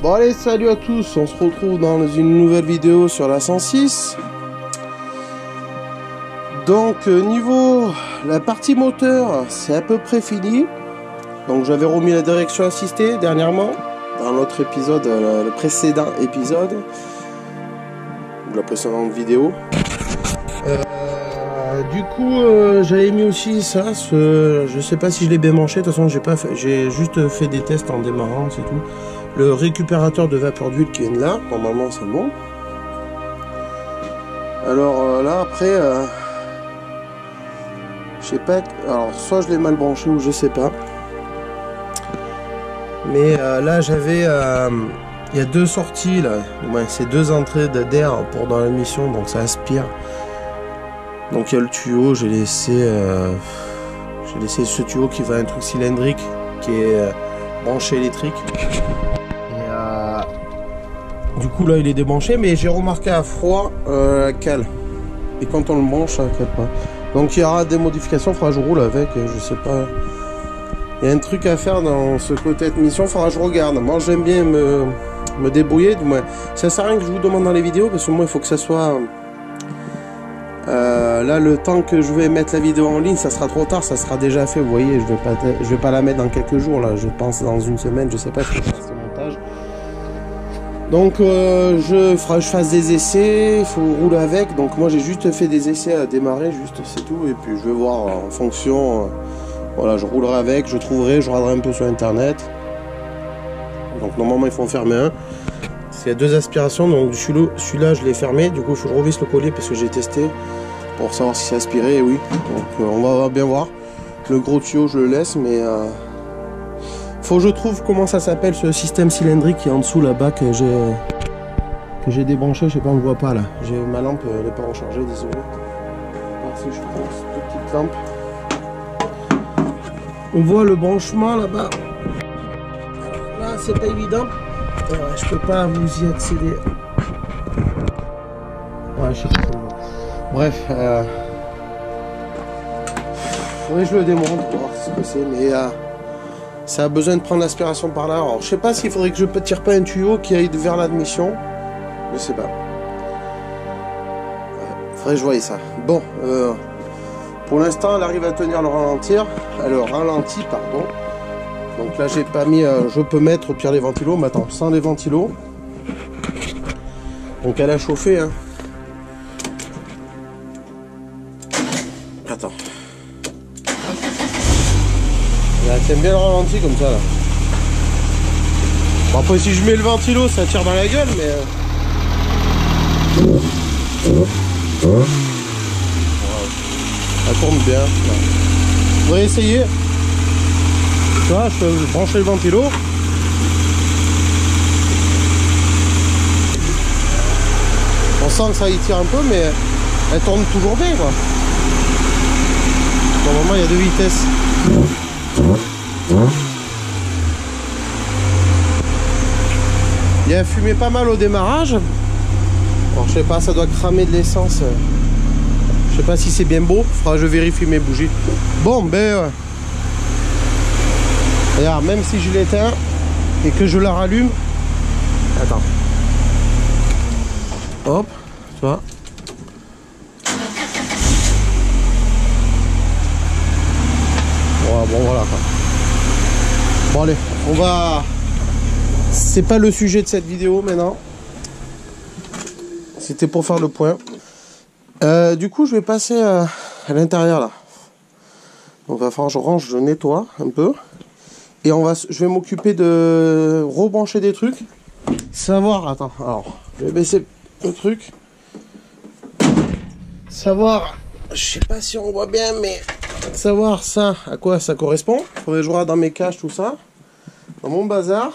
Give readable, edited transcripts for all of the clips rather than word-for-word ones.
Bon allez, salut à tous, on se retrouve dans une nouvelle vidéo sur la 106. Donc niveau la partie moteur, c'est à peu près fini. Donc j'avais remis la direction assistée dernièrement, dans l'autre épisode, le précédent épisode, ou la précédente vidéo. Du coup j'avais mis aussi ça, je sais pas si je l'ai bien branché, de toute façon j'ai juste fait des tests en démarrant, c'est tout. Le récupérateur de vapeur d'huile qui vient de là, normalement c'est bon. Alors là après, je sais pas, alors soit je l'ai mal branché ou je sais pas. Mais là j'avais, il y a deux sorties là, ouais, c'est deux entrées d'air pour dans la mission, donc ça aspire. Donc il y a le tuyau, j'ai laissé ce tuyau qui va à un truc cylindrique qui est branché électrique. Du coup là il est débranché, mais j'ai remarqué à froid la cale. Et quand on le branche, ça ne cale pas. Donc il y aura des modifications, il faudra que je roule avec, je sais pas. Il y a un truc à faire dans ce côté de mission, il faudra que je regarde. Moi j'aime bien me débrouiller, du moins. Ça sert à rien que je vous demande dans les vidéos, parce que moi il faut que ça soit... là le temps que je vais mettre la vidéo en ligne, ça sera trop tard, ça sera déjà fait, vous voyez, je vais pas la mettre dans quelques jours, là, je pense dans une semaine, je sais pas, je vais faire ce montage. Donc je fasse des essais, il faut rouler avec, donc moi j'ai juste fait des essais à démarrer, juste c'est tout, et puis je vais voir en fonction, voilà, je roulerai avec, je trouverai, je regarderai un peu sur internet. Donc normalement il faut en fermer un. Il y a deux aspirations, donc celui-là je l'ai fermé, du coup il faut que je revisse le collier parce que j'ai testé pour savoir si c'est aspiré, et oui, donc on va bien voir. Le gros tuyau je le laisse, mais faut que je trouve comment ça s'appelle ce système cylindrique qui est en dessous là-bas que j'ai débranché, je sais pas, on le voit pas là. Ma lampe elle n'est pas rechargée, désolé. Alors, si je prends cette petite lampe, on voit le branchement là-bas. Là c'est pas évident. Je peux pas vous y accéder. Ouais, je sais pas. Bref, faudrait que je le démonte pour voir ce que c'est, mais ça a besoin de prendre l'aspiration par là. Alors je sais pas s'il faudrait que je tire pas un tuyau qui aille vers l'admission. Je sais pas. Faudrait que je voie ça. Bon, pour l'instant elle arrive à tenir le ralenti, pardon. Donc là j'ai pas mis, je peux mettre au pire les ventilos, mais attends, sans les ventilos. Donc elle a chauffé, hein. Attends. Elle tient bien le ralenti comme ça là. Bon, après si je mets le ventilo ça tire dans la gueule, mais... Ça tourne bien. On pourrait essayer. Tu vois, je peux brancher le ventilo. On sent que ça y tire un peu, mais elle tourne toujours bien, quoi. Normalement, il y a deux vitesses. Il a fumé pas mal au démarrage. Alors, je sais pas, ça doit cramer de l'essence. Je sais pas si c'est bien beau. Je vérifie mes bougies. Bon, ben... Regarde, même si je l'éteins et que je la rallume, attends, hop, tu vois. Bon, voilà quoi. Bon allez, on va... C'est pas le sujet de cette vidéo maintenant. C'était pour faire le point. Du coup, je vais passer à l'intérieur là. Donc il va falloir que je range, je nettoie un peu. Et je vais m'occuper de rebrancher des trucs. Savoir, attends, alors, je vais baisser le truc. Savoir, je sais pas si on voit bien, mais savoir ça, à quoi ça correspond. Faudrait que je regarde dans mes caches, tout ça. Dans mon bazar.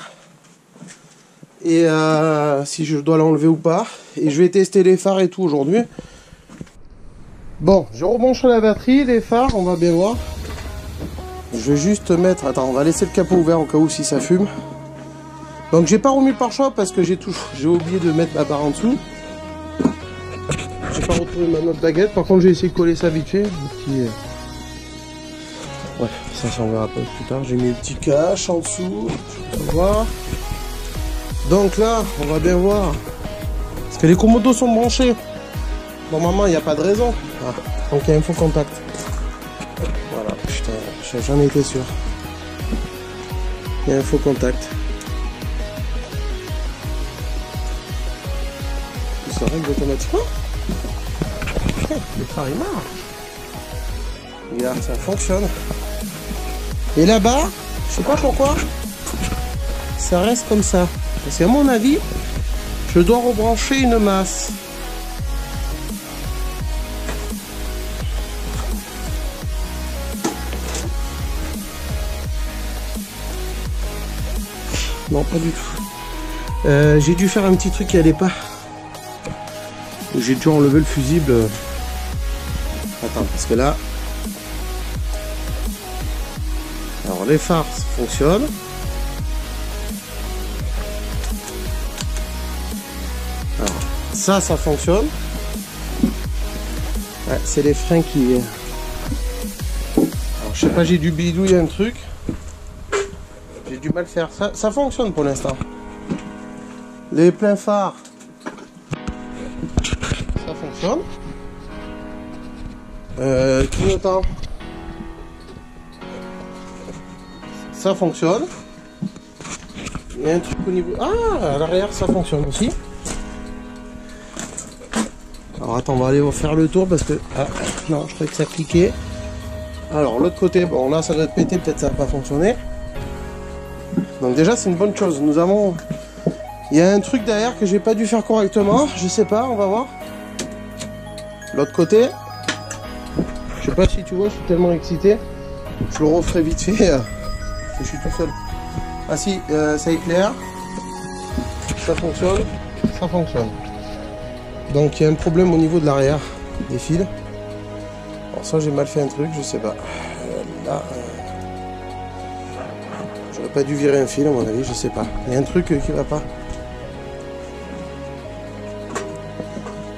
Et si je dois l'enlever ou pas. Et je vais tester les phares et tout aujourd'hui. Bon, je rebranche la batterie, les phares, on va bien voir. Je vais juste mettre... Attends, on va laisser le capot ouvert au cas où si ça fume. Donc j'ai pas remis le pare-choc parce que j'ai oublié de mettre la barre en dessous. J'ai pas retrouvé ma note baguette. Par contre j'ai essayé de coller ça vite fait. Ouais, ça on verra pas plus tard. J'ai mis le petit cache en dessous. On va voir. Donc là, on va bien voir. Parce que les commodos sont branchés. Normalement, il n'y a pas de raison. Ah, donc il y a un faux contact. Voilà, putain, j'en étais sûr. Il y a un faux contact. Ça règle automatiquement. Le phare il marche. Regarde, ça fonctionne. Et là-bas, je sais pas pourquoi, ça reste comme ça. Parce qu'à mon avis, je dois rebrancher une masse. Non, pas du tout. J'ai dû faire un petit truc qui allait pas. J'ai dû enlever le fusible. Attends, parce que là... Alors les phares fonctionnent. Alors ça fonctionne. Ouais, c'est les freins qui... Alors je sais pas, j'ai dû bidouiller un truc. J'ai du mal faire. Ça fonctionne pour l'instant. Les pleins phares. Ça fonctionne. Clignotant. Ça fonctionne. Il y a un truc au niveau... Ah, à l'arrière, ça fonctionne aussi. Alors attends, on va aller faire le tour parce que... Ah, non, je croyais que ça cliquait. Alors, l'autre côté, bon là, ça doit être pété, peut-être ça n'a pas fonctionné. Donc déjà, c'est une bonne chose. Nous avons... Il y a un truc derrière que j'ai pas dû faire correctement. Je sais pas, on va voir. L'autre côté. Je sais pas si tu vois, je suis tellement excité. Je le referai vite fait. Je suis tout seul. Ah si, ça éclaire. Ça fonctionne. Ça fonctionne. Donc il y a un problème au niveau de l'arrière des fils. Alors ça, j'ai mal fait un truc, je sais pas. Là, j'aurais pas dû virer un fil à mon avis, je sais pas. Il y a un truc qui va pas.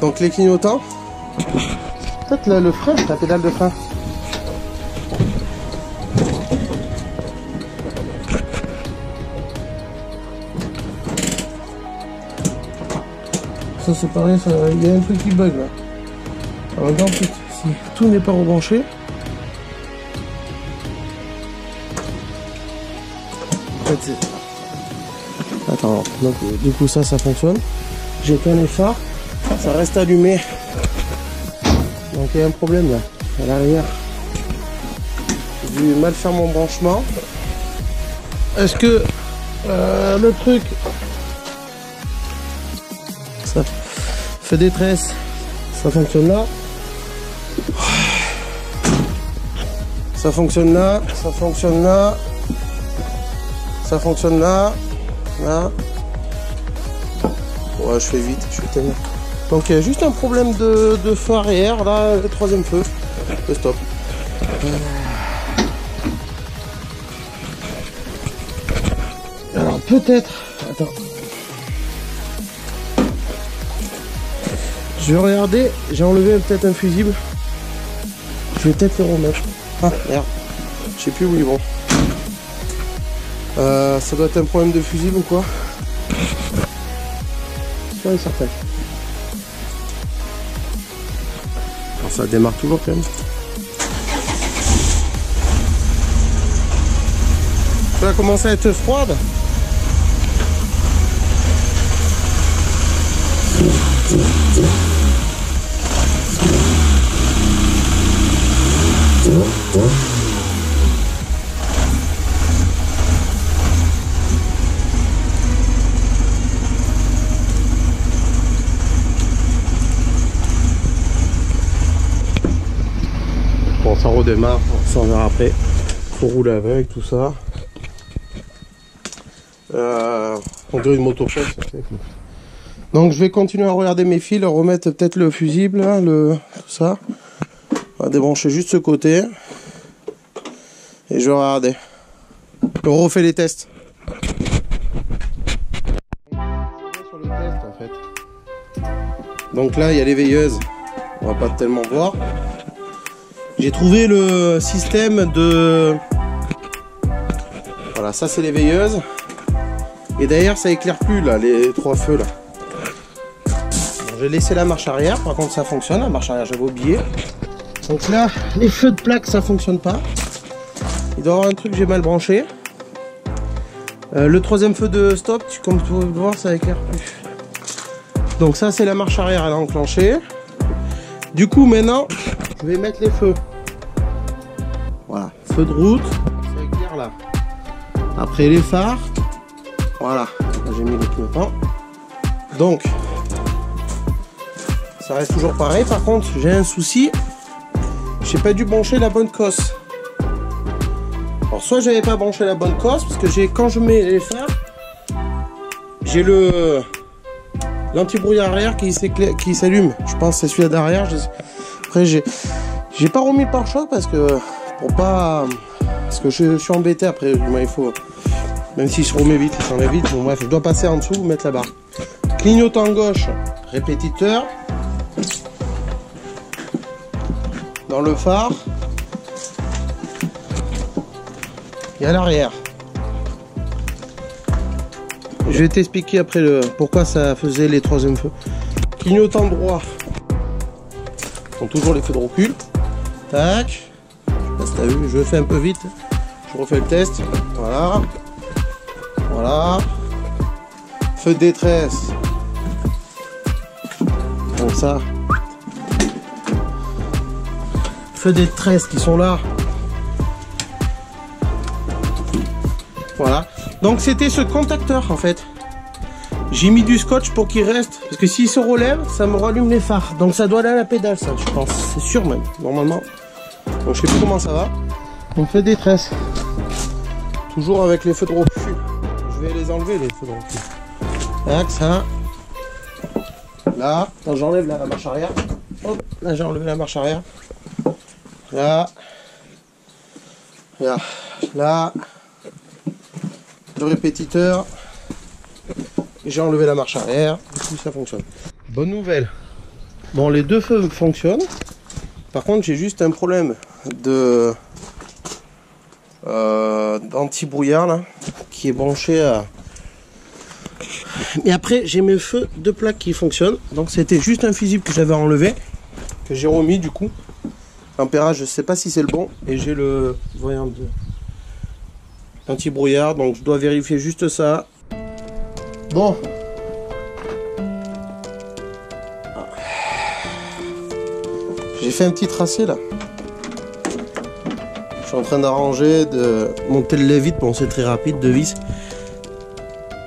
Donc les clignotants. Peut-être le frein, la pédale de frein. Ça c'est pareil, il y a un truc qui bug là. Alors regarde, si tout n'est pas rebranché. En fait, attends, donc du coup ça fonctionne. J'éteins les phares, ça reste allumé. Donc il y a un problème là, à l'arrière. J'ai dû mal faire mon branchement. Est-ce que le truc... Ça fait détresse, ça fonctionne là. Ça fonctionne là, ça fonctionne là. Ça fonctionne là. Là. Ouais, je fais vite, je vais tenir. Donc il y a juste un problème de feu arrière, là, le troisième feu. Le stop. Alors peut-être... Attends. Je vais regarder, j'ai enlevé peut-être un fusible. Je vais peut-être le remettre. Ah merde, je sais plus où ils vont. Ça doit être un problème de fusible ou quoi? Sûr et certain. Alors ça démarre toujours quand même. Ça va commencer à être froide. Bon, ça redémarre, ça on verra après. Faut rouler avec tout ça. On dirait une moto chef. Donc je vais continuer à regarder mes fils, remettre peut-être le fusible, là, tout ça. On va débrancher juste ce côté. Et je vais regarder. On refait les tests. Sur le test en fait. Donc là il y a les veilleuses. On va pas tellement voir. J'ai trouvé le système de... Voilà, ça c'est les veilleuses. Et d'ailleurs ça éclaire plus là, les 3 feux là. Bon, j'ai laissé la marche arrière, par contre ça fonctionne, la marche arrière j'avais oublié. Donc là, les feux de plaque ça fonctionne pas. Il doit y avoir un truc que j'ai mal branché. Le 3e feu de stop, comme tu peux le voir, ça éclaire plus. Donc ça c'est la marche arrière, elle a enclenché. Du coup maintenant, je vais mettre les feux. Voilà, feu de route, ça éclaire là. Après les phares, voilà, là j'ai mis les clignotants. Donc, ça reste toujours pareil. Par contre, j'ai un souci, j'ai pas dû brancher la bonne cosse. Alors soit j'avais pas branché la bonne cosse, parce que quand je mets les phares, j'ai l'anti-brouillard arrière qui s'allume. Je pense que c'est celui-là derrière. Après j'ai pas remis le pare-choc parce que je suis embêté après. Moi, il faut, même s'il se remet vite, il s'en met vite. Bon bref, je dois passer en dessous, mettre la barre. Clignotant gauche, répétiteur. Dans le phare. Et à l'arrière. Je vais t'expliquer après pourquoi ça faisait les 3e feux. Clignotant droit. Donc toujours les feux de recul. Tac. Je sais pas si t'as vu, je fais un peu vite. Je refais le test. Voilà. Voilà. Feu de détresse. Donc ça. Feux de détresse qui sont là. Voilà. Donc c'était ce contacteur en fait. J'ai mis du scotch pour qu'il reste. Parce que s'il se relève, ça me rallume les phares. Donc ça doit aller à la pédale ça, je pense. C'est sûr même, normalement. Donc je sais plus comment ça va. On fait des tresses. Toujours avec les feux de recul. Je vais les enlever les feux de recul. Tac, ça. Là, j'enlève la marche arrière. Hop, là j'ai enlevé la marche arrière. Là. Là. Là. Le répétiteur. J'ai enlevé la marche arrière. Du coup ça fonctionne. Bonne nouvelle. Bon, les 2 feux fonctionnent. Par contre j'ai juste un problème d'anti-brouillard là qui est branché à... Et après j'ai mes feux de plaque qui fonctionnent. Donc c'était juste un fusible que j'avais enlevé, que j'ai remis du coup. L'ampérage je sais pas si c'est le bon. Et j'ai le voyant de anti-brouillard, donc je dois vérifier juste ça. Bon. J'ai fait un petit tracé là. Je suis en train d'arranger, de monter le levier. Bon, c'est très rapide, de vis.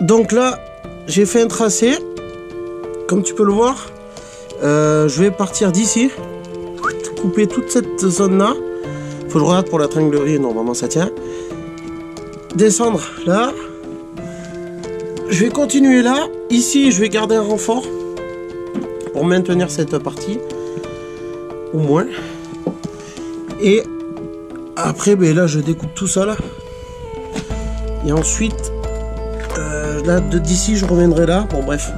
Donc là, j'ai fait un tracé. Comme tu peux le voir, je vais partir d'ici. Couper toute cette zone là. Faut que je regarde pour la tringlerie, normalement ça tient. Descendre là. Je vais continuer là. Ici, je vais garder un renfort pour maintenir cette partie. Au moins. Et après, ben là, je découpe tout ça là. Et ensuite, là, d'ici, je reviendrai là. Bon, bref.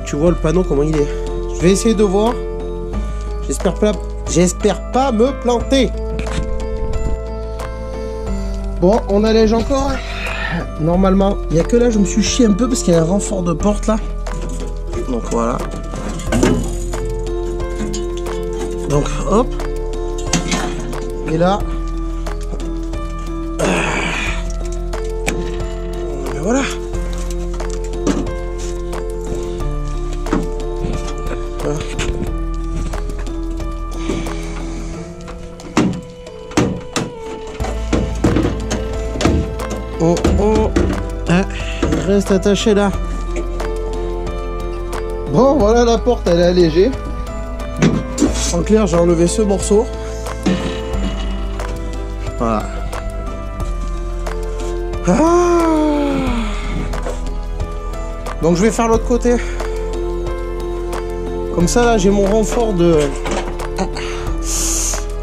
Tu vois le panneau, comment il est. Je vais essayer de voir. J'espère pas me planter. Bon, on allège encore. Normalement, il n'y a que là, je me suis chié un peu parce qu'il y a un renfort de porte là. Donc voilà. Donc hop. Et là. Et voilà. Voilà. Oh oh, ah, il reste attaché là. Bon, voilà, la porte elle est allégée. En clair, j'ai enlevé ce morceau. Voilà. Ah. Donc je vais faire l'autre côté. Comme ça là, j'ai mon renfort de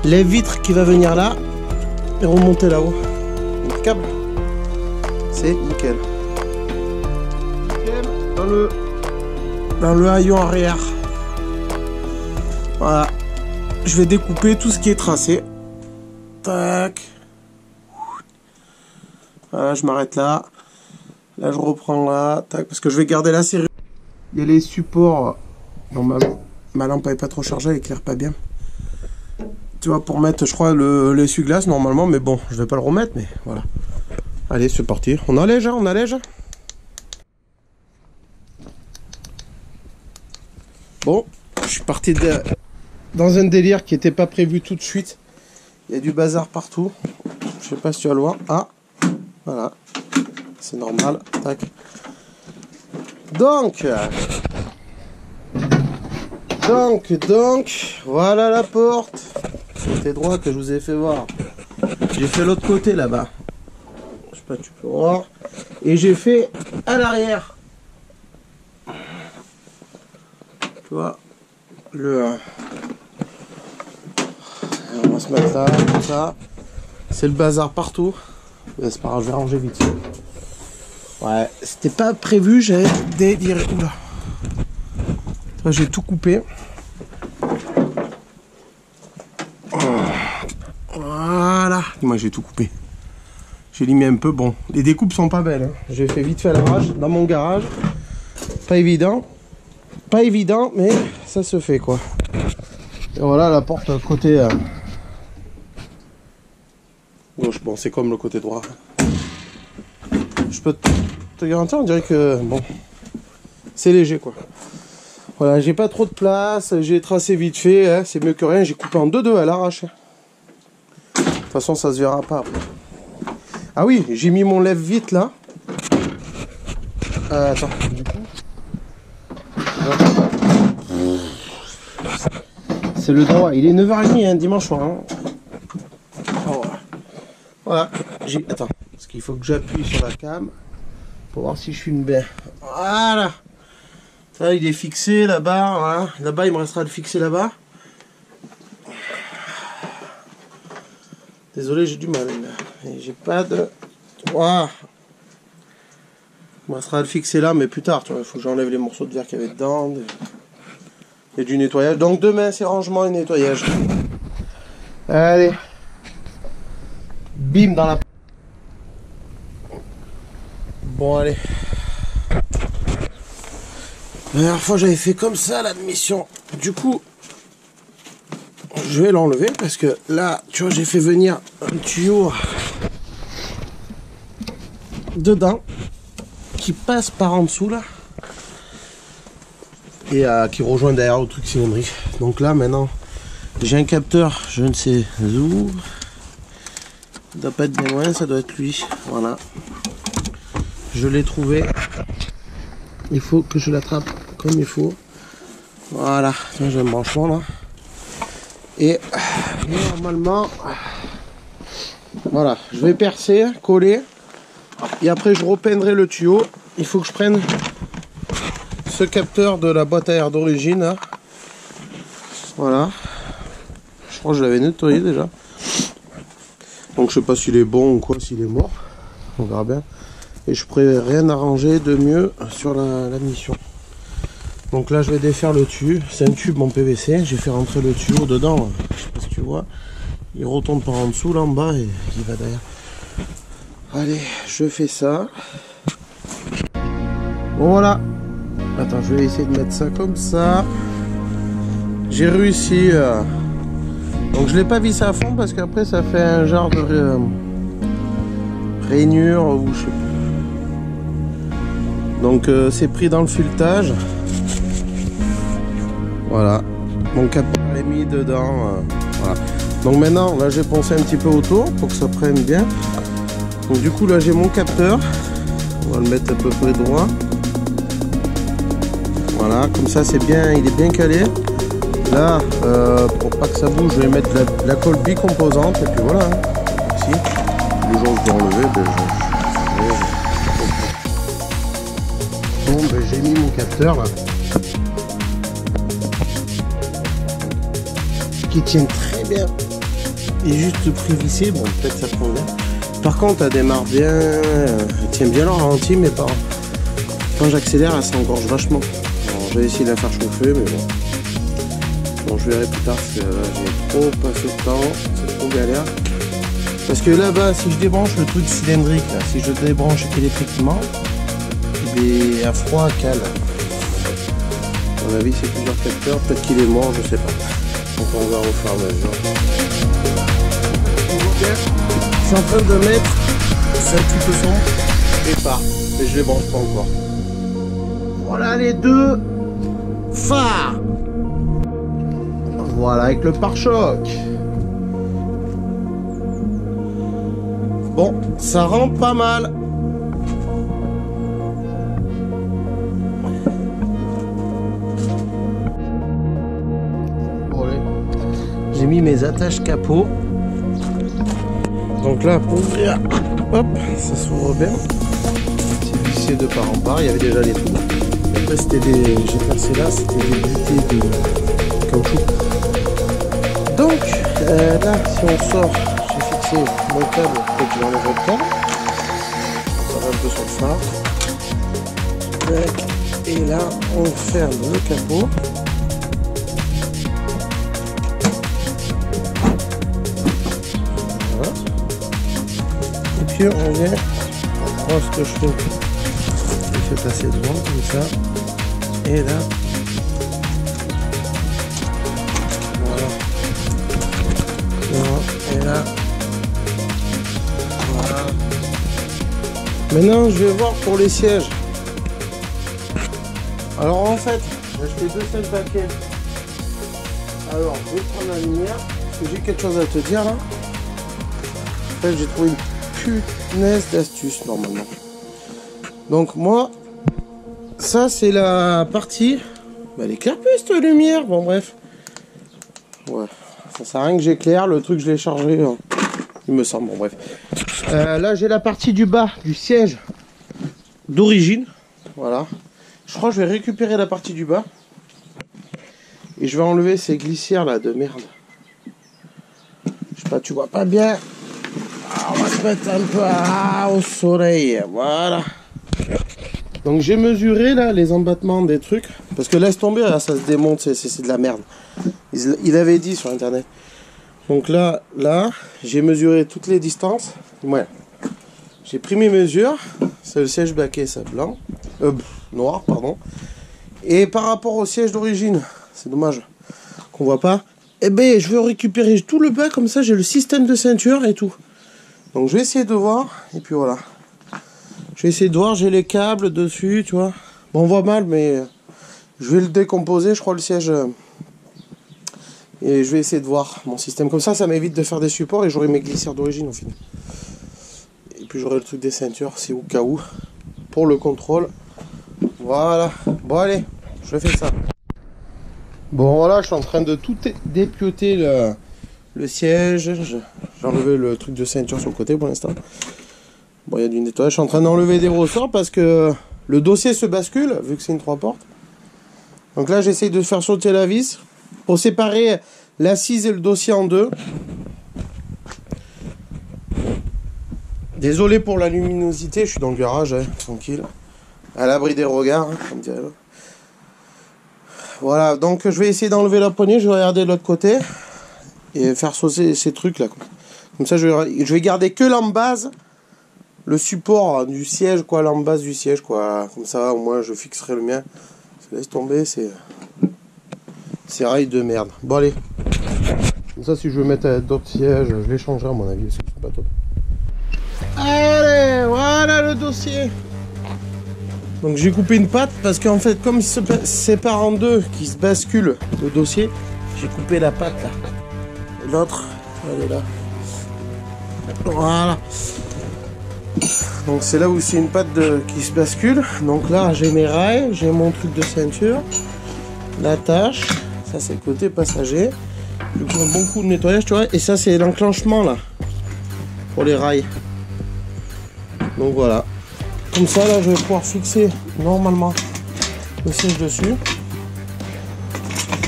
les vitres qui va venir là et remonter là-haut. Impeccable. C'est nickel. Dans le haillon arrière. Voilà. Je vais découper tout ce qui est tracé. Tac. Voilà, je m'arrête là. Là, je reprends là, tac, parce que je vais garder la serrure. Il y a les supports. Non, ma lampe n'est pas trop chargée, elle éclaire pas bien. Tu vois, pour mettre, je crois, l'essuie-glace normalement, mais bon, je vais pas le remettre, mais voilà. Allez, c'est parti. On allège, hein, on allège. Bon, je suis parti dans un délire qui n'était pas prévu tout de suite. Il y a du bazar partout. Je sais pas si tu vas le voir. Ah, voilà. C'est normal. Tac. Donc, voilà la porte. Côté droit que je vous ai fait voir. J'ai fait l'autre côté là-bas. Je sais pas, tu peux voir. Et j'ai fait à l'arrière. Tu vois, on va se mettre là, comme ça. C'est le bazar partout. C'est pas grave, je vais ranger vite. Ouais, c'était pas prévu, j'avais déliré. Oula. J'ai tout coupé. Voilà. Moi j'ai tout coupé. J'ai limé un peu. Bon, les découpes sont pas belles. Hein. J'ai fait vite fait à l'arrache dans mon garage. Pas évident. Pas évident, mais ça se fait quoi. Et voilà la porte côté gauche. Bon, c'est comme le côté droit. Je peux te garantir, on dirait que bon, c'est léger quoi. Voilà, j'ai pas trop de place, j'ai tracé vite fait, hein, c'est mieux que rien. J'ai coupé en 2-2 à l'arrache. De toute façon, ça se verra pas après. Ah oui, j'ai mis mon lève vite là. Attends, du coup. C'est le droit, il est 9h30 hein, dimanche soir. Hein. Oh, voilà, attends, parce qu'il faut que j'appuie sur la cam pour voir si je filme bien. Voilà. Ça, il est fixé là-bas, voilà. Là-bas, il me restera à le fixer là-bas. Désolé, j'ai du mal. J'ai pas de... Voilà. Il me restera à le fixer là, mais plus tard, tu vois. Il faut que j'enlève les morceaux de verre qu'il y avait dedans. Et du nettoyage. Donc demain, c'est rangement et nettoyage. Allez. Bim dans la... Bon, allez. La dernière fois, j'avais fait comme ça l'admission. Du coup, je vais l'enlever parce que là, tu vois, j'ai fait venir un tuyau dedans qui passe par en dessous là et qui rejoint derrière le truc cylindrique. Donc là, maintenant, j'ai un capteur, je ne sais où. Il doit pas être bien loin, ça doit être lui. Voilà. Je l'ai trouvé. Il faut que je l'attrape comme il faut. Voilà, j'ai un branchement là. Et normalement, voilà, je vais percer, coller. Et après, je repeindrai le tuyau. Il faut que je prenne ce capteur de la boîte à air d'origine. Voilà. Je crois que je l'avais nettoyé déjà. Donc, je sais pas s'il est bon ou quoi, s'il est mort. On verra bien. Et je pourrais rien arranger de mieux sur la mission. Donc là je vais défaire le tube. C'est un tube en PVC. J'ai fait rentrer le tuyau dedans. Je sais pas si tu vois. Il retourne par en dessous là en bas et il va derrière. Allez, je fais ça. Bon voilà. Attends, je vais essayer de mettre ça comme ça. J'ai réussi. Donc je l'ai pas vissé à fond parce qu'après ça fait un genre de rainure ou je sais pas. Donc c'est pris dans le filetage. Voilà. Mon capteur est mis dedans. Voilà. Donc maintenant, là j'ai poncé un petit peu autour pour que ça prenne bien. Donc du coup là j'ai mon capteur. On va le mettre à peu près droit. Voilà, comme ça c'est bien, il est bien calé. Là, pour pas que ça bouge, je vais mettre la colle bicomposante et puis voilà. Ici. Le jour où je dois enlever, ben, bon, ben, j'ai mis mon capteur là. Qui tient très bien. Il est juste prévissé, bon peut-être ça prend bien. Par contre, elle démarre bien, elle tient bien le ralenti, mais pas. Quand j'accélère, elle s'engorge vachement. Alors, je vais essayer de la faire chauffer, mais bon. Bon, je verrai plus tard parce que là, j'ai trop passé de temps, c'est trop galère. Parce que là-bas, si je débranche le truc cylindrique, là, si je débranche électriquement, USB à froid, cale. À mon avis, c'est plusieurs capteurs. Peut-être qu'il est mort, je sais pas. Donc on va refaire la mesure. Je suis en train de mettre, c'est un petit peu sombre, et pas. Mais je les branche pas encore. Voilà les deux phares. Voilà avec le pare-choc. Bon, ça rend pas mal. J'ai mis mes attaches capot. Donc là, pour ouvrir, hop, ça s'ouvre bien. C'est vissé de part en part. Il y avait déjà les trous. Après, c'était des. J'ai percé là, c'était des butées de caoutchouc. Donc, là, si on sort, j'ai fixé mon câble. Peut-être que je vais enlever le câble. Ça va un peu sur le phare. Et là, on ferme le capot. On vient, on prend ce que je fais, je fais passer devant comme ça, et là, voilà, et là, voilà. Maintenant, je vais voir pour les sièges. Alors en fait, j'ai acheté 2 sels paquets. Alors, je vais prendre la lumière, parce que j'ai quelque chose à te dire là. En fait, j'ai trouvé une punaise d'astuce normalement. Donc moi, ça c'est la partie. Bah, elle éclaire plus cette lumière. Bon bref. Ouais. Ça sert à rien que j'éclaire. Le truc je l'ai chargé. Hein. Il me semble. Bon bref. Là j'ai la partie du bas du siège d'origine. Voilà. Je crois que je vais récupérer la partie du bas. Et je vais enlever ces glissières là de merde. Je sais pas, tu vois pas bien. On va se mettre un peu au soleil, voilà. Donc j'ai mesuré là les embattements des trucs. Parce que laisse tomber, là ça se démonte, c'est de la merde. Il avait dit sur internet. Donc là, j'ai mesuré toutes les distances. Ouais. J'ai pris mes mesures. C'est le siège baquet, ça blanc. Noir, pardon. Et par rapport au siège d'origine, c'est dommage qu'on voit pas. Eh ben je vais récupérer tout le bas, comme ça j'ai le système de ceinture et tout. Donc je vais essayer de voir, et puis voilà. Je vais essayer de voir, j'ai les câbles dessus, tu vois. Bon, on voit mal, mais je vais le décomposer, je crois, le siège. Et je vais essayer de voir mon système. Comme ça, ça m'évite de faire des supports et j'aurai mes glissières d'origine au final. Et puis j'aurai le truc des ceintures, c'est au cas où. Pour le contrôle. Voilà. Bon, allez, je fais ça. Bon, voilà, je suis en train de tout dépioter le siège. J'ai enlevé le truc de ceinture sur le côté pour l'instant. Bon, il y a du nettoyage. Je suis en train d'enlever des ressorts parce que le dossier se bascule, vu que c'est une 3 portes. Donc là, j'essaye de faire sauter la vis pour séparer l'assise et le dossier en deux. Désolé pour la luminosité, je suis dans le garage, hein, tranquille. À l'abri des regards, hein, comme dirait l'autre. Voilà, donc je vais essayer d'enlever la poignée, je vais regarder de l'autre côté. Et faire sauter ces trucs là, quoi. Comme ça je vais garder que l'embase, le support du siège, quoi, l'embase du siège, quoi. Comme ça au moins je fixerai le mien. Laisse tomber, c'est rails de merde. Bon allez. Comme ça si je veux mettre d'autres sièges, je les changerai à mon avis, c'est pas top. Allez, voilà le dossier. Donc j'ai coupé une patte parce qu'en fait comme il se sépare en deux, qui se bascule le dossier, j'ai coupé la patte là. L'autre, elle est là. Voilà. Donc c'est là où c'est une patte qui se bascule. Donc là j'ai mes rails, j'ai mon truc de ceinture, l'attache. Ça c'est le côté passager. Du coup un bon coup de nettoyage, tu vois. Et ça c'est l'enclenchement là pour les rails. Donc voilà. Comme ça là je vais pouvoir fixer normalement le siège dessus.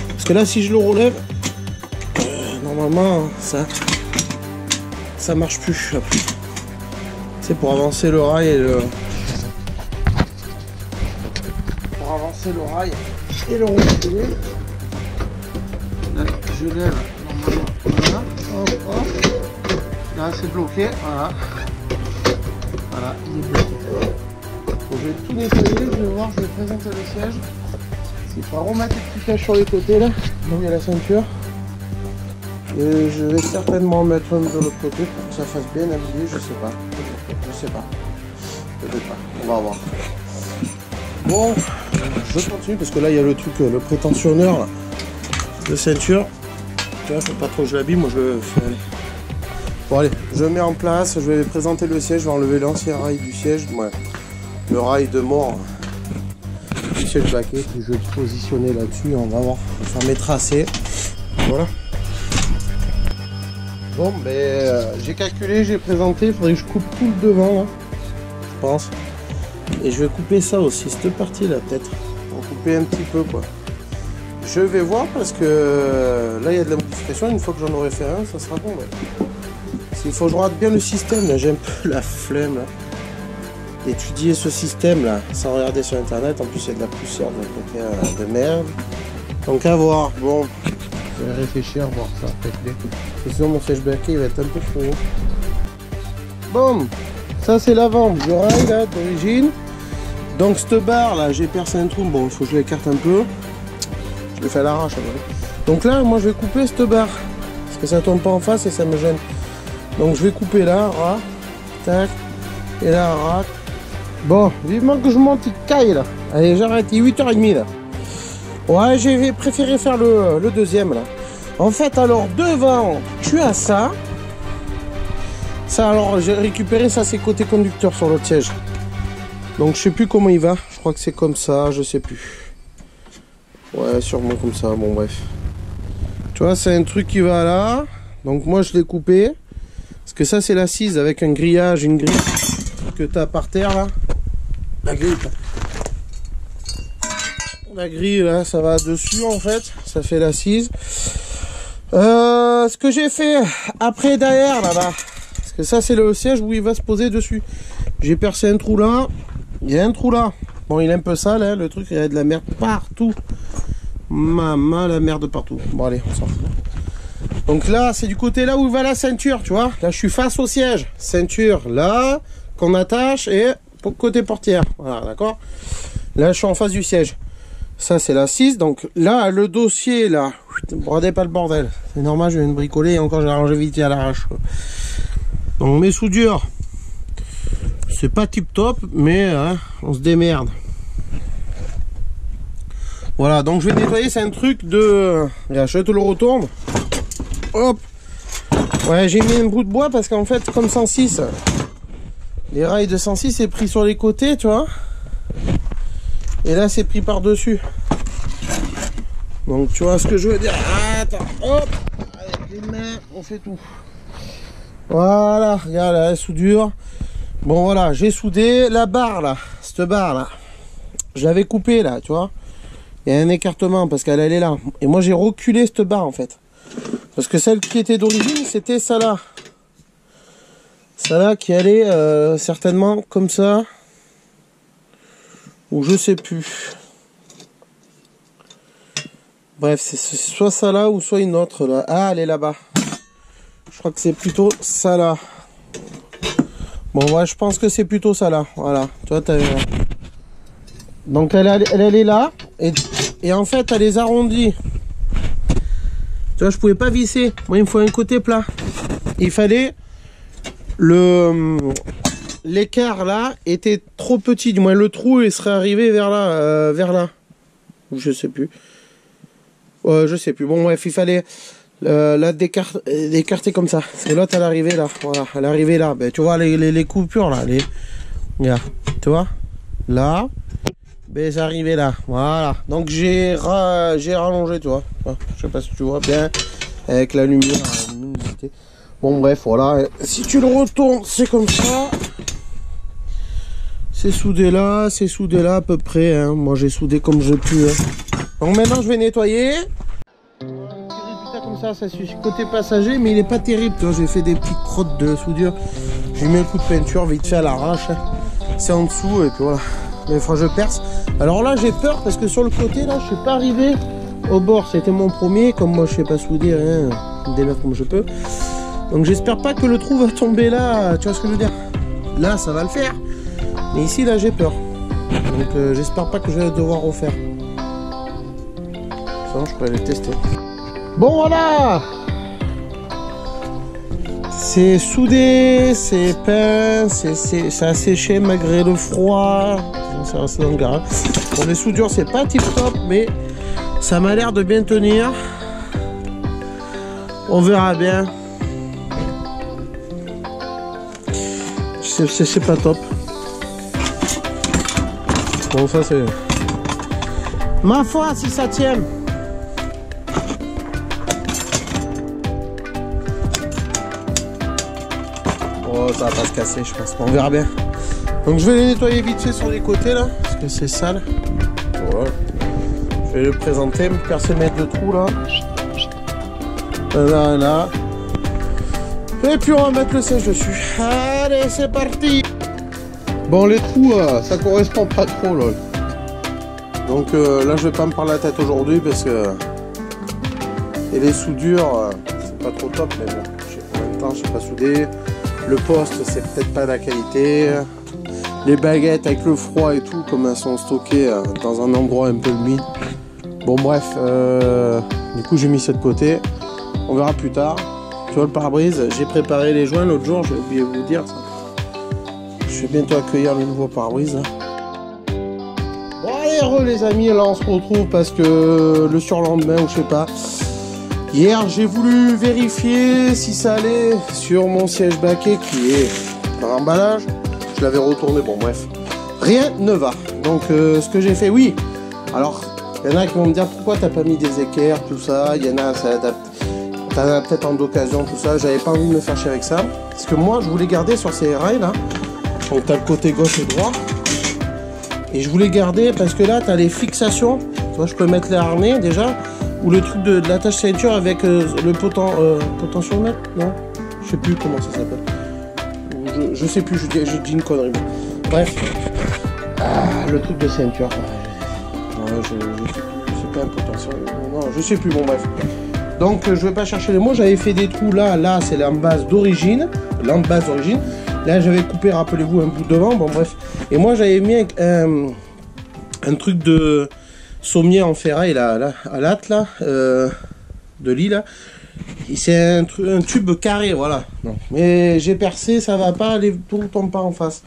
Parce que là si je le relève, normalement ça marche plus. C'est pour avancer le rail et le. Pour avancer le rail et le reculer. Là je lève normalement. Voilà. Hop, hop. Là c'est bloqué. Voilà. Voilà, il est bloqué. Donc, je vais tout nettoyer, je vais voir, je vais présenter le siège. Il faut remettre les petits caches sur les côtés là, donc il y a la ceinture. Et je vais certainement mettre un de l'autre côté pour que ça fasse bien habillé, je sais pas. Je sais pas. Peut-être pas. On va voir. Bon, je continue parce que là il y a le truc, le prétentionneur là, de ceinture. Tu vois, faut pas trop que je l'abîme, moi je fais. Bon allez, je mets en place, je vais présenter le siège, je vais enlever l'ancien rail du siège, ouais, le rail de mort du siège baquet, puis je vais le positionner là-dessus, on va voir, ça m'est tracé. Voilà. Bon, ben j'ai calculé, j'ai présenté, il faudrait que je coupe tout le devant, là, je pense. Et je vais couper ça aussi, cette partie-là peut-être. On va couper un petit peu quoi. Je vais voir parce que là il y a de la modification, une fois que j'en aurai fait un, ça sera bon. Ouais. Il faut que je regarde bien le système, là j'ai un peu la flemme là. D'étudier ce système là, sans regarder sur internet, en plus il y a de la poussière de merde. Donc à voir, bon. Je vais réfléchir, voir ça peut-être. Sinon mon siège baquet il va être un peu trop haut. Bon, ça c'est l'avant du rail là d'origine. Donc cette barre là, j'ai percé un trou, bon il faut que je l'écarte un peu. Je le fais à l'arrache. Donc là moi je vais couper cette barre. Parce que ça tombe pas en face et ça me gêne. Donc je vais couper là, ras, tac, et là, ras. Bon, vivement que je monte, il caille là. Allez j'arrête, il est 8h30 là. Ouais, j'ai préféré faire le deuxième là. En fait, alors devant, tu as ça. Ça, alors j'ai récupéré ça, c'est côté conducteur sur l'autre siège. Donc je sais plus comment il va. Je crois que c'est comme ça, je sais plus. Ouais, sûrement comme ça, bon bref. Tu vois, c'est un truc qui va là. Donc moi je l'ai coupé. Parce que ça c'est l'assise avec un grillage, une grille que tu as par terre là. La grille. La grille là, ça va dessus en fait, ça fait l'assise. Ce que j'ai fait après derrière là-bas, parce que ça c'est le siège où il va se poser dessus. J'ai percé un trou là, il y a un trou là. Bon il est un peu sale hein, le truc, il y a de la merde partout. Maman la merde partout. Bon allez, on s'en fout. Donc là c'est du côté là où va la ceinture, tu vois. Là je suis face au siège. Ceinture là, qu'on attache et côté portière. Voilà, d'accord. Là je suis en face du siège. Ça c'est l'assise, donc là le dossier là, brodez pas le bordel, c'est normal, je viens de bricoler et encore j'ai arrangé vite à l'arrache. Donc mes soudures, c'est pas tip top, mais hein, on se démerde. Voilà, donc je vais nettoyer, c'est un truc de... Regarde, je te le retourne. Hop. Ouais, j'ai mis un bout de bois parce qu'en fait, comme 106, les rails de 106 c'est pris sur les côtés, tu vois. Et là c'est pris par dessus. Donc tu vois ce que je veux dire. Attends, hop, avec les mains on fait tout. Voilà, regarde la soudure. Bon voilà, j'ai soudé la barre là, cette barre là. Je l'avais coupée là, tu vois. Il y a un écartement parce qu'elle est là. Et moi j'ai reculé cette barre en fait. Parce que celle qui était d'origine c'était ça là. Ça là qui allait certainement comme ça. Ou je sais plus. Bref, c'est soit ça là ou soit une autre là. Ah, elle est là-bas. Je crois que c'est plutôt ça là. Bon, ouais, je pense que c'est plutôt ça là. Voilà, tu vois, t'as vu. Donc elle est là. Et en fait, elle les arrondit. Tu vois, je pouvais pas visser. Moi, il me faut un côté plat. Il fallait l'écart là était trop petit, du moins le trou il serait arrivé vers là, je sais plus. Je sais plus. Bon bref, il fallait la d'écarter comme ça. Et l'autre elle arrivait là, voilà, elle arrivait là. Ben tu vois les coupures là, regarde, tu vois, là, ben ça arrivait là, voilà. Donc j'ai rallongé, tu vois. Je sais pas si tu vois bien avec la lumière, la luminosité. Bon bref, voilà, si tu le retournes, c'est comme ça. C'est soudé là à peu près, hein. Moi j'ai soudé comme j'ai pu. Hein. Donc maintenant je vais nettoyer. Comme ça suffit côté passager, mais il est pas terrible. J'ai fait des petites crottes de soudure. J'ai mis un coup de peinture vite fait à l'arrache. Hein. C'est en dessous et puis voilà. Mais il faut que je perce. Alors là j'ai peur parce que sur le côté là je suis pas arrivé au bord. C'était mon premier, comme moi je sais pas souder, rien. Je me démerde comme je peux. Donc j'espère pas que le trou va tomber là, tu vois ce que je veux dire. Là ça va le faire, mais ici là j'ai peur. Donc j'espère pas que je vais devoir refaire. Ça, je pourrais les tester. Bon voilà, c'est soudé, c'est peint, ça a séché malgré le froid. Ça reste dans le garage. Bon, les soudures c'est pas tip top, mais ça m'a l'air de bien tenir. On verra bien. C'est pas top. Bon, ça c'est... Ma foi, si ça tient. Oh, ça va pas se casser, je pense. On verra bien. Donc je vais les nettoyer vite fait sur les côtés là, parce que c'est sale. Voilà. Je vais le présenter, me percer mettre de trous là. Là, là. Et puis on va mettre le siège dessus. Allez, c'est parti. Bon, les trous, ça correspond pas trop, lol. Donc là, je vais pas me prendre la tête aujourd'hui parce que... Et les soudures, c'est pas trop top, mais bon, en même temps, je sais pas souder. Le poste, c'est peut-être pas la qualité. Les baguettes avec le froid et tout, comme elles sont stockées dans un endroit un peu humide. Bon, bref, du coup, j'ai mis ça de côté. On verra plus tard. Tu vois le pare-brise, j'ai préparé les joints l'autre jour, j'ai oublié de vous dire ça. Je vais bientôt accueillir le nouveau pare-brise. Bon allez les amis, là on se retrouve parce que le surlendemain ou je sais pas. Hier j'ai voulu vérifier si ça allait sur mon siège baquet qui est par emballage. Je l'avais retourné, bon bref. Rien ne va. Donc ce que j'ai fait, oui. Alors, il y en a qui vont me dire pourquoi t'as pas mis des équerres, tout ça. Il y en a, ça adapte. T'en as peut-être en d'occasion, tout ça. J'avais pas envie de me faire chier avec ça. Parce que moi, je voulais garder sur ces rails là. Donc t'as le côté gauche et droit. Et je voulais garder parce que là, t'as les fixations. Tu vois, je peux mettre les harnais déjà. Ou le truc de l'attache ceinture avec le potentiomètre. Non, je sais plus comment ça s'appelle. Je sais plus, je dis une connerie. Bref. Le truc de ceinture. Ouais, je sais plus. C'est pas un potentiomètre. Non, je sais plus. Bon, bref. Donc je vais pas chercher les mots, j'avais fait des trous là c'est l'embase d'origine, là j'avais coupé, rappelez-vous, un bout devant, bon bref, et moi j'avais mis un truc de sommier en ferraille là, à latte là, de lit là, c'est un tube carré, voilà, non. Mais j'ai percé, ça va pas, les trous tombent pas en face.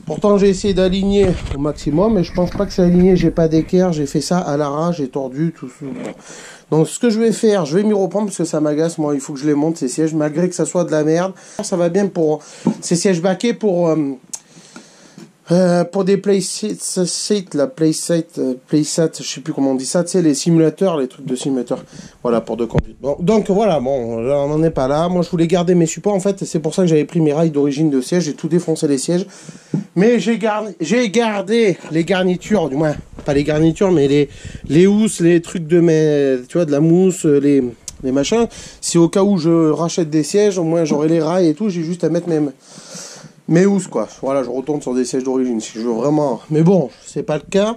Pourtant j'ai essayé d'aligner au maximum, mais je pense pas que c'est aligné, j'ai pas d'équerre, j'ai fait ça à l'arrache, j'ai tordu, tout ça. Bon. Donc ce que je vais faire, je vais m'y reprendre parce que ça m'agace, moi il faut que je les monte ces sièges, malgré que ça soit de la merde. Ça va bien pour ces sièges baquets pour des playsets, je sais plus comment on dit ça, tu sais, les simulateurs, les trucs de simulateurs, voilà, pour de conduite. Bon, donc voilà, bon, là, on n'en est pas là. Moi je voulais garder mes supports, en fait, c'est pour ça que j'avais pris mes rails d'origine de siège, j'ai tout défoncé les sièges, mais j'ai gardé les garnitures, du moins pas les garnitures, mais les housses, les trucs de mes, tu vois, de la mousse, les machins. Si au cas où je rachète des sièges, au moins j'aurai les rails et tout, j'ai juste à mettre mes housses, quoi. Voilà, je retourne sur des sièges d'origine si je veux vraiment. Mais bon, c'est pas le cas.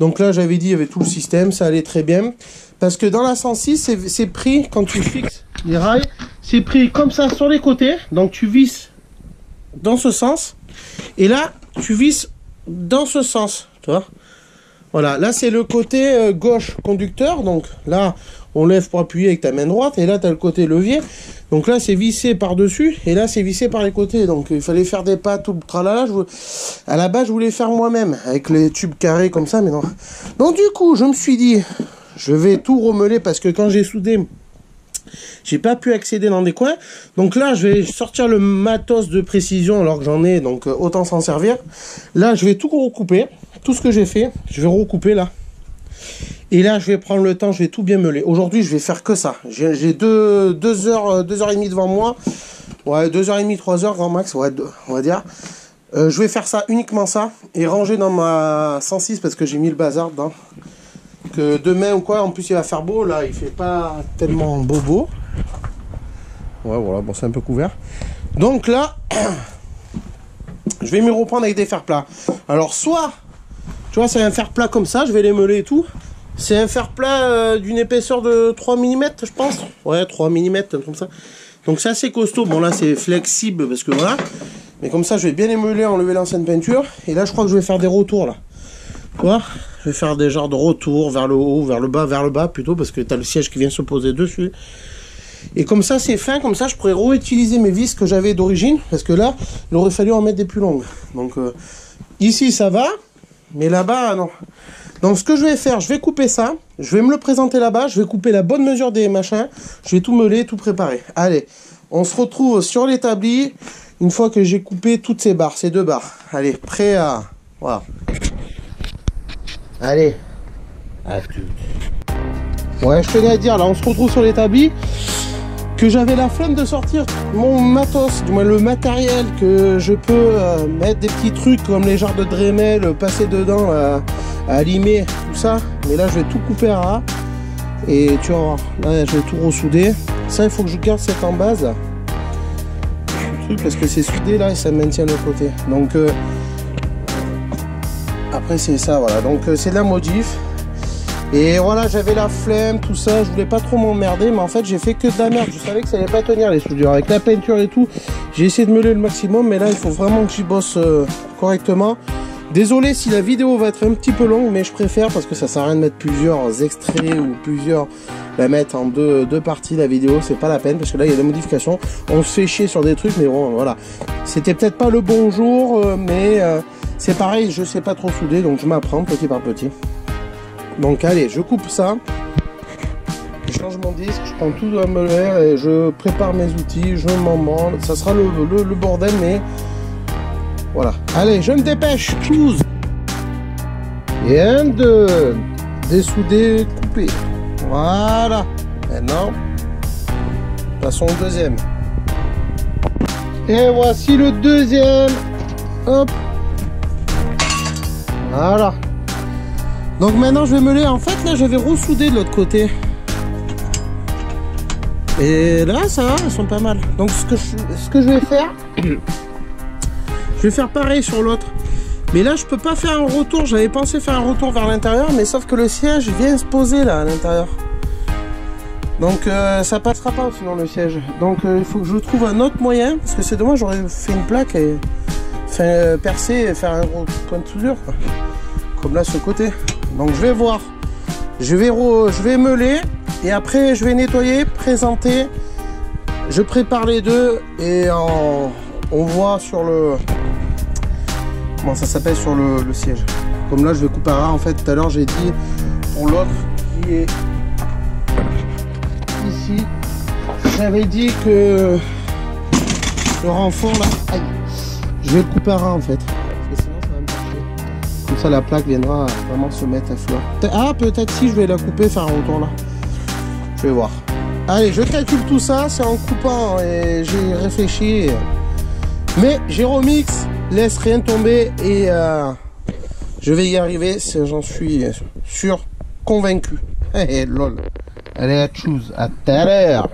Donc là, j'avais dit, il y avait tout le système, ça allait très bien. Parce que dans la 106, c'est pris, quand tu fixes les rails, c'est pris comme ça sur les côtés. Donc tu visses dans ce sens. Et là, tu visses dans ce sens, tu vois. Voilà, là c'est le côté gauche conducteur. Donc là, on lève pour appuyer avec ta main droite. Et là, tu as le côté levier. Donc là, c'est vissé par-dessus. Et là, c'est vissé par les côtés. Donc il fallait faire des pas, tout le tralala. À la base, je voulais faire moi-même. Avec les tubes carrés comme ça, mais non. Donc du coup, je me suis dit, je vais tout remeler. Parce que quand j'ai soudé, j'ai pas pu accéder dans des coins. Donc là, je vais sortir le matos de précision alors que j'en ai. Donc autant s'en servir. Là, je vais tout recouper. Tout ce que j'ai fait, je vais recouper là. Et là, je vais prendre le temps, je vais tout bien meuler. Aujourd'hui, je vais faire que ça. J'ai 2 heures et demie devant moi. Ouais, 2h30, 3h grand max, ouais, on va dire. Je vais faire ça, uniquement ça. Et ranger dans ma 106 parce que j'ai mis le bazar dedans. Que demain ou quoi, en plus il va faire beau. Là, il fait pas tellement beau. Ouais, voilà, bon, c'est un peu couvert. Donc là, je vais m'y reprendre avec des fers plats. Alors, soit, tu vois, c'est un fer plat comme ça, je vais les meuler et tout. C'est un fer plat d'une épaisseur de 3 mm, je pense. Ouais, 3 mm, comme ça. Donc c'est assez costaud. Bon, là, c'est flexible parce que voilà. Mais comme ça, je vais bien émeuler, enlever l'ancienne peinture. Et là, je crois que je vais faire des retours, là. Quoi? Je vais faire des genres de retours vers le haut, vers le bas plutôt, parce que tu as le siège qui vient se poser dessus. Et comme ça, c'est fin, comme ça, je pourrais réutiliser mes vis que j'avais d'origine, parce que là, il aurait fallu en mettre des plus longues. Donc, ici, ça va, mais là-bas, non. Donc, ce que je vais faire, je vais couper ça, je vais me le présenter là-bas, je vais couper la bonne mesure des machins, je vais tout meuler, tout préparer. Allez, on se retrouve sur l'établi, une fois que j'ai coupé toutes ces barres, ces 2 barres. Allez, prêt à... Voilà. Allez. À tout. Ouais, je tenais à dire, là, on se retrouve sur l'établi, que j'avais la flemme de sortir mon matos, du moins le matériel, que je peux mettre des petits trucs comme les genres de Dremel, passer dedans, à limer, tout ça. Mais là, je vais tout couper à ras. Et tu vas voir, là, je vais tout ressouder. Ça, il faut que je garde cette en base. Parce que c'est soudé là et ça maintient le côté. Donc, après, c'est ça, voilà. Donc, c'est de la modif. Et voilà, j'avais la flemme, tout ça, je voulais pas trop m'emmerder, mais en fait j'ai fait que de la merde. Je savais que ça allait pas tenir les soudures. Avec la peinture et tout, j'ai essayé de meuler le maximum, mais là il faut vraiment que j'y bosse correctement. Désolé si la vidéo va être un petit peu longue, mais je préfère parce que ça sert à rien de mettre plusieurs extraits ou plusieurs, la mettre en deux parties la vidéo, c'est pas la peine parce que là il y a des modifications. On se fait chier sur des trucs, mais bon voilà. C'était peut-être pas le bon jour, mais c'est pareil, je sais pas trop souder, donc je m'apprends petit par petit. Donc allez, je coupe ça, je change mon disque, je prends tout à meuler et je prépare mes outils, je m'en branle. Ça sera le bordel, mais voilà. Allez, je me dépêche, choose. Et un, deux, dessouder, couper. Voilà. Maintenant, passons au deuxième. Et voici le deuxième. Hop. Voilà. Donc maintenant je vais meuler, en fait là je vais ressouder de l'autre côté. Et là ça va, elles sont pas mal. Donc ce que je vais faire, je vais faire pareil sur l'autre. Mais là je peux pas faire un retour, j'avais pensé faire un retour vers l'intérieur, mais sauf que le siège vient se poser là à l'intérieur. Donc ça passera pas sinon le siège. Donc il faut que je trouve un autre moyen, parce que c'est dommage, j'aurais fait une plaque et percer et faire un gros point de soudure quoi. Comme là ce côté. Donc je vais voir, je vais meuler et après je vais nettoyer, présenter, je prépare les deux et on voit sur le, comment ça s'appelle, sur le siège. Comme là je vais couper à ras en fait, tout à l'heure j'ai dit pour l'autre qui est ici, j'avais dit que le renfort là, aïe, je vais le couper à ras en fait. Comme ça la plaque viendra vraiment se mettre à fleur. Ah peut-être si je vais la couper, faire un retour là. Je vais voir. Allez, je calcule tout ça, c'est en coupant et j'ai réfléchi. Mais Jéromix laisse rien tomber et je vais y arriver, j'en suis sûr, convaincu. Hey, lol. Allez à choose, à tout à l'heure.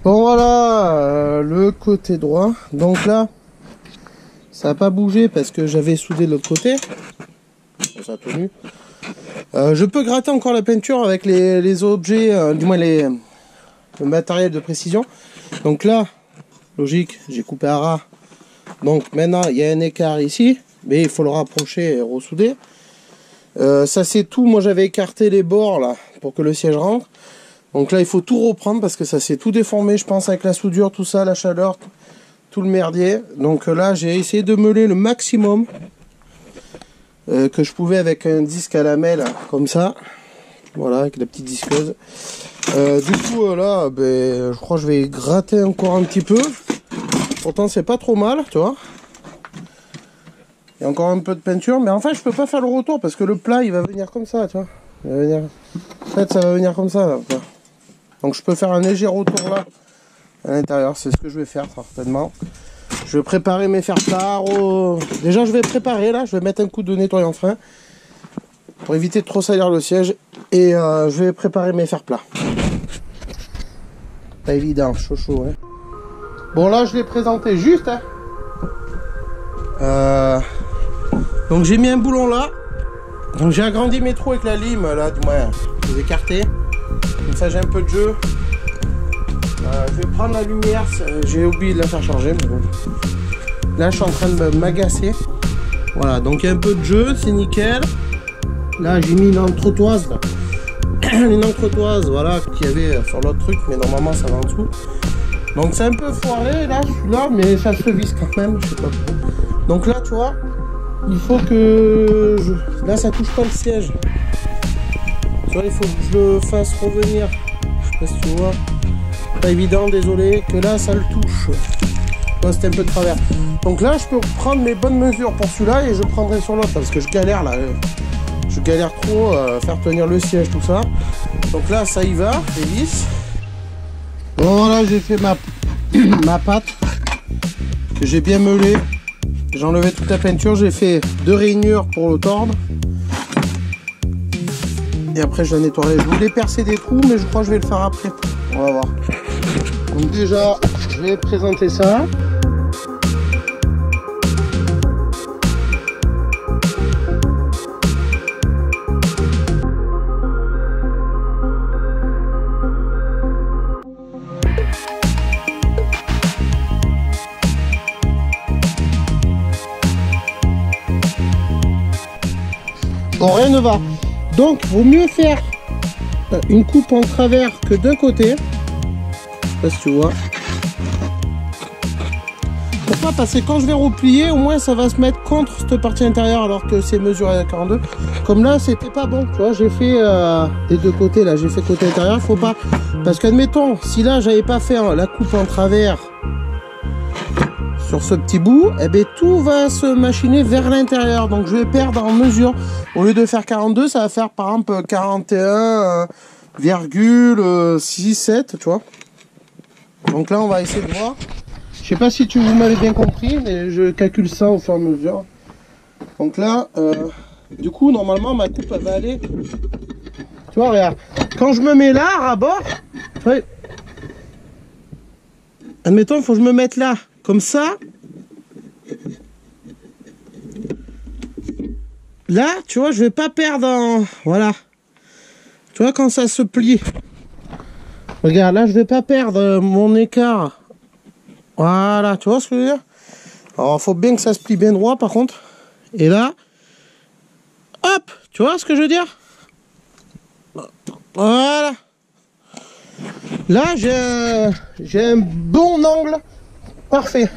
Bon voilà, le côté droit. Donc là, ça n'a pas bougé parce que j'avais soudé de l'autre côté. Ça a tenu. Je peux gratter encore la peinture avec les objets, du moins le matériel de précision. Donc là, logique, j'ai coupé à ras. Donc maintenant, il y a un écart ici, mais il faut le rapprocher et ressouder. Ça c'est tout. Moi j'avais écarté les bords là pour que le siège rentre. Donc là, il faut tout reprendre parce que ça s'est tout déformé, je pense, avec la soudure, tout ça, la chaleur. Tout le merdier. Donc là j'ai essayé de meuler le maximum que je pouvais avec un disque à lamelles comme ça, voilà, avec la petite disqueuse. Du coup là je crois que je vais gratter encore un petit peu, pourtant c'est pas trop mal, tu vois, il y a encore un peu de peinture, mais enfin je peux pas faire le retour parce que le plat il va venir comme ça, tu vois, il va venir... en fait ça va venir comme ça là. Donc je peux faire un léger retour là à l'intérieur, c'est ce que je vais faire certainement. Je vais préparer mes fer-plats. Déjà je vais préparer là, je vais mettre un coup de nettoyant frein pour éviter de trop salir le siège et je vais préparer mes fer-plats. Pas évident, chaud hein. Bon là je l'ai présenté juste hein. Donc j'ai mis un boulon là. Donc j'ai agrandi mes trous avec la lime là, du moins je les ai écartés. Comme ça j'ai un peu de jeu. je vais prendre la lumière. J'ai oublié de la faire charger, mais bon. Là, je suis en train de m'agacer. Voilà, donc il y a un peu de jeu, c'est nickel. Là, j'ai mis une entretoise. Là. Une entretoise, voilà, qu'il y avait sur l'autre truc, mais normalement, ça va en dessous. Donc, c'est un peu foiré, là, je suis là, mais ça se visse quand même, je sais pas. Donc là, tu vois, il faut que... Là, ça touche pas le siège. Tu vois, il faut que je le fasse revenir. Je sais pas si tu vois. Pas évident, désolé, que là, ça le touche. C'était un peu de travers. Donc là, je peux prendre mes bonnes mesures pour celui-là et je prendrai sur l'autre parce que je galère là. Je galère trop à faire tenir le siège, tout ça. Donc là, ça y va, c'est lisse. Voilà, j'ai fait ma pâte que j'ai bien meulée. J'ai enlevé toute la peinture. J'ai fait 2 rainures pour le tordre. Et après, je la nettoierai. Je voulais percer des trous, mais je crois que je vais le faire après. On va voir. Donc déjà, je vais présenter ça. Bon, rien ne va. Donc, vaut mieux faire une coupe en travers que d'un côté. Je sais pas si tu vois. Pourquoi? Parce que quand je vais replier, au moins ça va se mettre contre cette partie intérieure alors que c'est mesuré à 42. Comme là, c'était pas bon. Tu vois, j'ai fait des deux côtés. Là, j'ai fait côté intérieur. Faut pas. Parce qu'admettons, si là, j'avais pas fait la coupe en travers sur ce petit bout, eh bien, tout va se machiner vers l'intérieur. Donc, je vais perdre en mesure. Au lieu de faire 42, ça va faire par exemple 41,67, tu vois. Donc là, on va essayer de voir. Je sais pas si vous m'avez bien compris, mais je calcule ça au fur et à mesure. Donc là, du coup, normalement, ma coupe, elle va aller... Tu vois, regarde. Quand je me mets là, à bord, ouais. Admettons, il faut que je me mette là. Comme ça. Là, tu vois, je vais pas perdre en... Voilà. Tu vois, quand ça se plie. Regarde, là, je vais pas perdre mon écart. Voilà, tu vois ce que je veux dire? Alors, il faut bien que ça se plie bien droit, par contre. Et là, hop, tu vois ce que je veux dire? Voilà. Là, j'ai un bon angle. Parfait.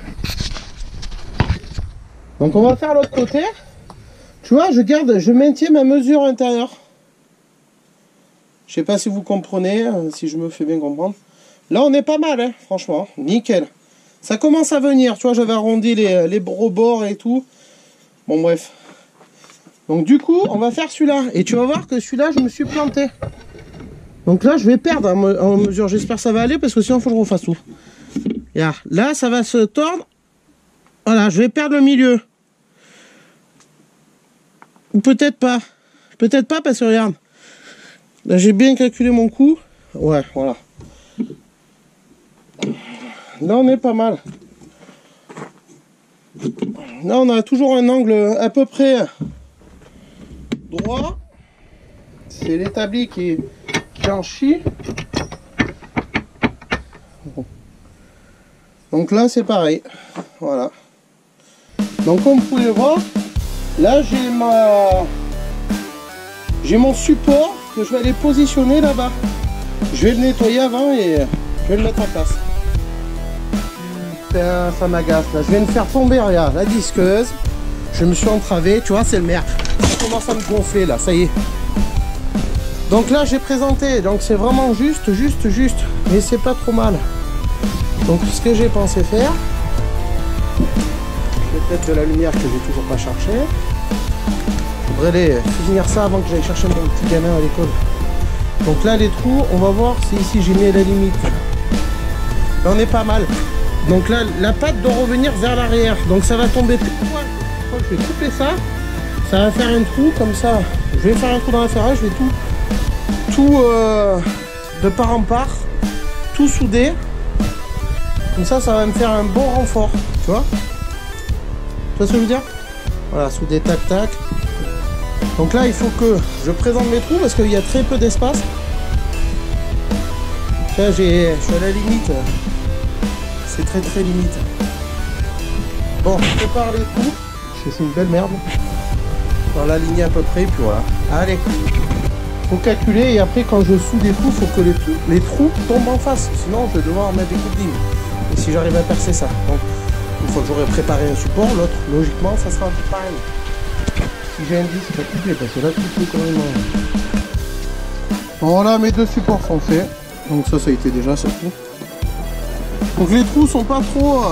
Donc on va faire l'autre côté. Tu vois, je maintiens ma mesure intérieure. Je sais pas si vous comprenez, si je me fais bien comprendre. Là on est pas mal, hein, franchement, nickel. Ça commence à venir, tu vois, j'avais arrondi les rebords et tout. Bon bref. Donc du coup, on va faire celui-là. Et tu vas voir que celui-là, je me suis planté. Donc là, je vais perdre en mesure. J'espère que ça va aller parce que sinon, il faut que je refasse tout. Là, ça va se tordre. Voilà, je vais perdre le milieu. Ou peut-être pas. Peut-être pas parce que regarde. Là, j'ai bien calculé mon coup. Ouais, voilà. Là, on est pas mal. Là, on a toujours un angle à peu près droit. C'est l'établi qui en chie. Donc là, c'est pareil. Voilà. Donc, comme vous pouvez voir, là, j'ai mon support que je vais aller positionner là-bas. Je vais le nettoyer avant et je vais le mettre en place. Putain, ça m'agace là. Je viens de faire tomber, regarde, la disqueuse. Je me suis entravé, tu vois, c'est le merde. Ça commence à me gonfler là, ça y est. Donc là, j'ai présenté. Donc c'est vraiment juste. Mais c'est pas trop mal. Donc ce que j'ai pensé faire, peut-être de la lumière que j'ai toujours pas cherché. Je voudrais aller finir ça avant que j'aille chercher mon petit gamin à l'école. Donc là les trous, on va voir si ici j'ai mis la limite. Là on est pas mal. Donc là la pâte doit revenir vers l'arrière. Donc ça va tomber pile poil. Je vais couper ça. Ça va faire un trou comme ça. Je vais faire un trou dans la ferraille. Je vais tout de part en part, tout souder. Comme ça va me faire un bon renfort, tu vois. Tu vois ce que je veux dire? Voilà, souder tac tac. Donc là, il faut que je présente mes trous parce qu'il y a très peu d'espace. Tiens, je suis à la limite. C'est très très limite. Bon, je prépare les trous. C'est une belle merde. Dans la ligne à peu près, puis voilà. Allez. Faut calculer et après quand je soude les trous, faut que les trous tombent en face. Sinon, je vais devoir mettre des coups de ligne. Et si j'arrive à percer ça. Donc, une fois que j'aurai préparé un support, l'autre, logiquement, ça sera pareil. Si j'ai un 10, c'est pas coupé parce que là, tout est carrément. Voilà, mes deux supports sont faits. Donc ça a été déjà ça tout. Donc les trous sont pas trop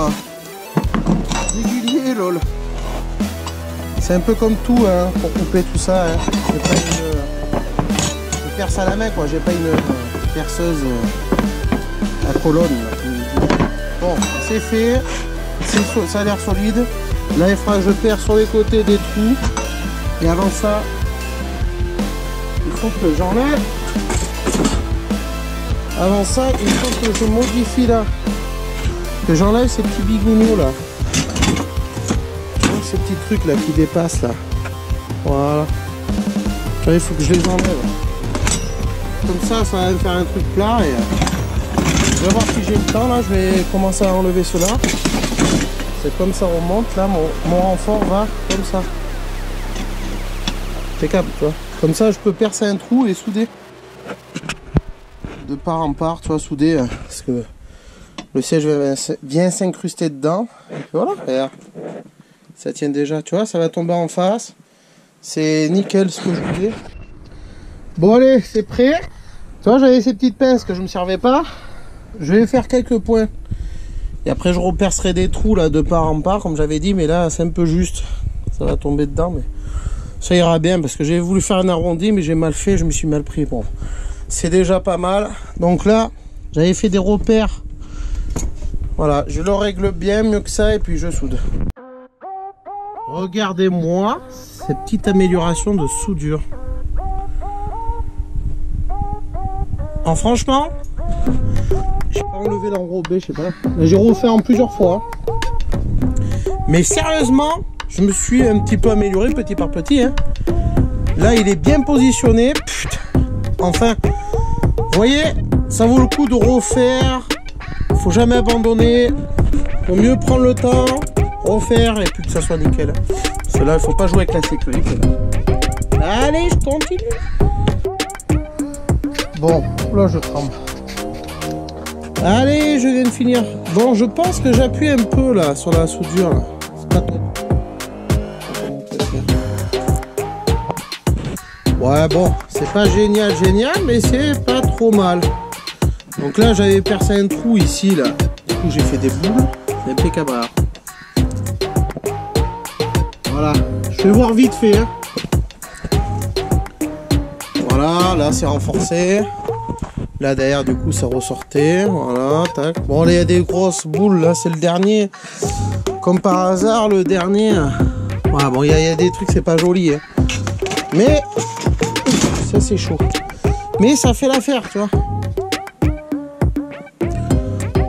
réguliers, lol. C'est un peu comme tout hein, pour couper tout ça. Hein. J'ai pas je perce à la main quoi, j'ai pas une perceuse à colonne. Là. Bon, c'est fait. Ça a l'air solide. Là il faudra que je perce sur les côtés des trous. Et avant ça, il faut que j'enlève. Avant ça, il faut que je modifie là. Que j'enlève ces petits bigounous là. Ces petits trucs là qui dépassent là. Voilà. Il faut que je les enlève. Comme ça va me faire un truc plat et je vais voir si j'ai le temps là. Je vais commencer à enlever cela. C'est comme ça on monte là. Mon renfort va comme ça. Impeccable, tu vois. Comme ça je peux percer un trou et souder. De part en part, tu vois, souder. Parce que le siège vient s'incruster dedans. Et puis voilà, regarde. Ça tient déjà, tu vois, ça va tomber en face. C'est nickel ce que je voulais. Bon allez, c'est prêt. Tu vois, j'avais ces petites pinces que je ne me servais pas. Je vais faire quelques points. Et après je repercerai des trous là de part en part, comme j'avais dit, mais là c'est un peu juste. Ça va tomber dedans, mais ça ira bien parce que j'ai voulu faire un arrondi, mais j'ai mal fait, je me suis mal pris. Bon, c'est déjà pas mal. Donc là, j'avais fait des repères. Voilà, je le règle bien mieux que ça et puis je soude. Regardez-moi cette petite amélioration de soudure. Franchement, j'ai pas enlevé l'enrobé, je sais pas. J'ai refait en plusieurs fois. Mais sérieusement, je me suis un petit peu amélioré petit par petit. Hein. Là, il est bien positionné. Putain. Enfin, vous voyez, ça vaut le coup de refaire. Faut jamais abandonner. Faut mieux prendre le temps, refaire et puis que ça soit nickel. Parce que là, il faut pas jouer avec la sécurité. Là. Allez, je continue. Bon, là je tremble. Allez, je viens de finir. Bon, je pense que j'appuie un peu là sur la soudure. C'est pas top. Ouais, bon, c'est pas génial, mais c'est pas trop mal. Donc là, j'avais percé un trou ici, là. Du coup, j'ai fait des boules. C'est impeccable. Voilà, je vais voir vite fait. Hein. Voilà, là, c'est renforcé. Là, derrière, du coup, ça ressortait. Voilà, tac. Bon, là, il y a des grosses boules. Là, c'est le dernier. Comme par hasard, le dernier. Voilà, bon, il y a des trucs, c'est pas joli. Hein. Mais, ça, c'est chaud. Mais ça fait l'affaire, tu vois.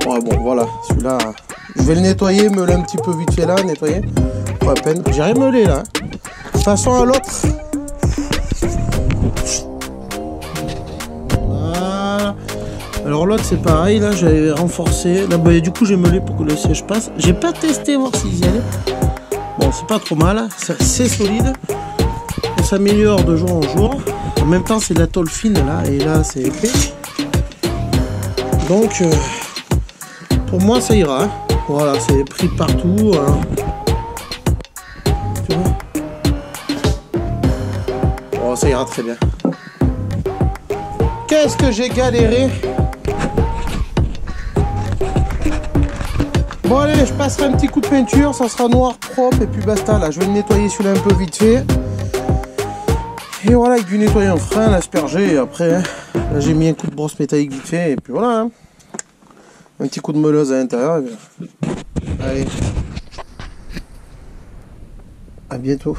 Ouais, bon, voilà, celui-là, je vais le nettoyer, meuler un petit peu vite fait là, nettoyer. Pas à peine, j'ai rien meulé là. Passons à l'autre. Voilà. Alors l'autre c'est pareil, là j'avais renforcé. Là, bah, du coup j'ai meulé pour que le siège passe. J'ai pas testé voir s'il y allait. Bon, c'est pas trop mal, c'est solide. On s'améliore de jour en jour. En même temps, c'est de la tôle fine là, et là c'est épais. Donc, pour moi, ça ira. Hein. Voilà, c'est pris partout. Hein. Tu vois ? Oh, ça ira très bien. Qu'est-ce que j'ai galéré ? Bon, allez, je passerai un petit coup de peinture. Ça sera noir, propre, et puis basta. Là, je vais le nettoyer celui-là un peu vite fait. Et voilà, avec du nettoyant frein, l'asperger, et après, hein, là, j'ai mis un coup de brosse métallique vite fait, et puis voilà. Hein. Un petit coup de meuleuse à l'intérieur. Allez. À bientôt.